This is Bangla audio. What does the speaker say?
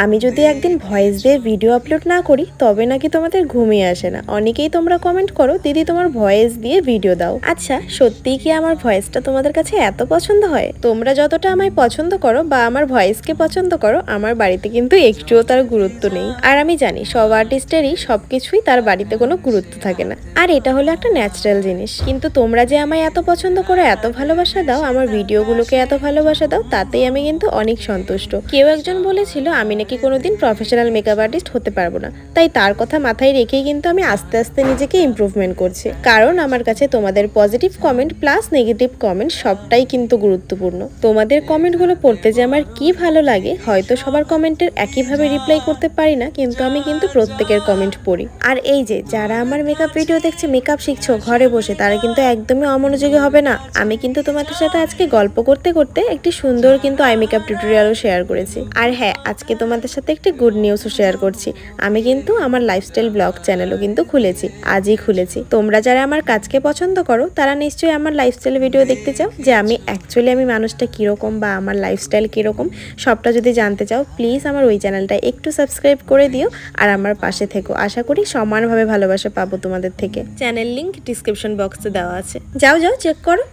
আমি যদি একদিন ভয়েস দিয়ে ভিডিও আপলোড না করি তবে নাকি তোমাদের ঘুমিয়ে আসে না। অনেকেই তোমরা কমেন্ট করো দিদি তোমার ভয়েস দিয়ে ভিডিও দাও। আচ্ছা, সত্যিই কি আমার ভয়েসটা তোমাদের কাছে এত পছন্দ হয়? তোমরা যতটা আমায় পছন্দ করো বা আমার ভয়েসকে পছন্দ করো, আমার বাড়িতে কিন্তু একটুও তার গুরুত্ব নেই। আর আমি জানি সব আর্টিস্টেরই সবকিছুই তার বাড়িতে কোনো গুরুত্ব থাকে না, আর এটা হলো একটা ন্যাচারাল জিনিস। কিন্তু তোমরা যে আমায় এত পছন্দ করো, এত ভালোবাসা দাও, আমার ভিডিওগুলোকে এত ভালোবাসা দাও, তাতেই আমি কিন্তু অনেক সন্তুষ্ট। কেউ একজন বলেছিল আমি নাকি কোনোদিন প্রফেশনাল মেকআপ আর্টিস্ট হতে পারবো না, তাই তার কথা মাথায় রেখেই কিন্তু আমি আস্তে আস্তে নিজেকে ইমপ্রুভমেন্ট করছি। কারণ আমার কাছে তোমাদের positive comment plus negative comment সবটাই কিন্তু গুরুত্বপূর্ণ। তোমাদের কমেন্টগুলো পড়তে যে আমার কি ভালো লাগে, হয়তো সবার কমেন্টের একইভাবে রিপ্লাই করতে পারি না, কিন্তু আমি কিন্তু প্রত্যেকের কমেন্ট পড়ি। আর এই যে যারা আমার মেকআপ ভিডিও দেখছে, মেকআপ শিখছো ঘরে বসে, তারা কিন্তু একদমই অমনোযোগী হবে না। আমি কিন্তু তোমাদের সাথে আজকে গল্প করতে করতে একটি সুন্দর কিন্তু আই মেকআপ টিউটোরিয়ালও শেয়ার করেছি। আর হ্যাঁ, আজকে তোমাদের সাথে একটি গুড নিউজও শেয়ার করছি। আমি কিন্তু আমার লাইফস্টাইল ব্লগ চ্যানেলও কিন্তু খুলেছি, আজই খুলেছি। তোমরা যারা আমার কাজকে পছন্দ করো তারা নিশ্চয়ই আমার লাইফস্টাইল ভিডিও দেখতে চাও, যে আমি অ্যাকচুয়ালি আমি মানুষটা কীরকম বা আমার লাইফস্টাইল কীরকম, সবটা যদি জানতে চাও প্লিজ আমার ওই চ্যানেলটা একটু সাবস্ক্রাইব করে দিও আর আমার পাশে থেকো। আশা করি সমানভাবে ভালোবাসা পাবো তোমাদের থেকে। চ্যানেল লিঙ্ক ডিসক্রিপশন বক্সে দেওয়া আছে, যাও যাও চেক করো।